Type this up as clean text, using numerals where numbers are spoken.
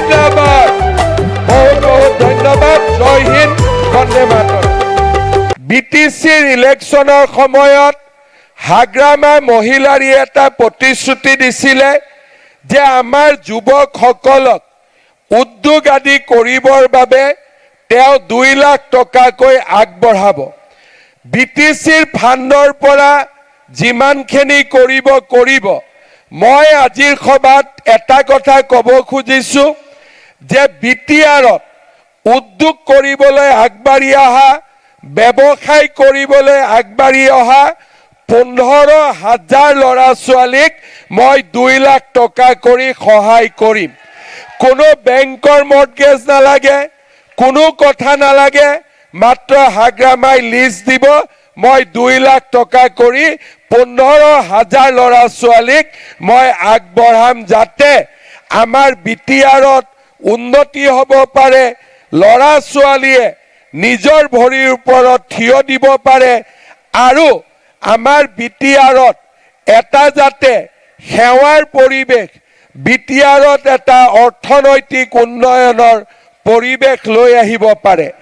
জিন্দাবাদ। বহুত বহুত ধন্যবাদ। জয় হিন্দ, বন্দে মাতৰম। বিটিচিৰ ইলেকশ্যনৰ সময়ত হাগ্ৰামাৰ মহিলাৰী এটা প্ৰতিশ্ৰুতি দিছিলে যে আমাৰ যুৱকসকলক উদ্যোগ আদি কৰিবৰ বাবে তেওঁ 2 লাখ টকাকৈ আগবঢ়াব। বিটিচিৰ ফাণ্ডৰ পৰা যিমানখিনি কৰিব। মই আজিৰ সভাত এটা কথা ক'ব খুজিছো যে বিটিআৰত উদ্যোগ কৰিবলৈ আগবাঢ়ি অহা, ব্যৱসায় কৰিবলৈ আগবাঢ়ি অহা 15,000 ল'ৰা ছোৱালীক মই 2 লাখ টকা কৰি সহায় কৰিম। কোনো বেংকৰ মৰ্টগেজ নালাগে, কোনো কথা নালাগে, মাত্ৰ হাগ্ৰামাই লিষ্ট দিব, মই 2 লাখ টকা কৰি 15,000 ল'ৰা ছোৱালীক মই আগবঢ়াম, যাতে আমাৰ বিটিআৰত উন্নতি হ'ব পাৰে, ল'ৰা ছোৱালীয়ে নিজৰ ভৰিৰ ওপৰত থিয় দিব পাৰে আৰু আমাৰ বিটিআৰত এটা যাতে সেৱাৰ পৰিৱেশ, বিটিআৰত এটা অৰ্থনৈতিক উন্নয়নৰ পৰিৱেশ লৈ আহিব পাৰে।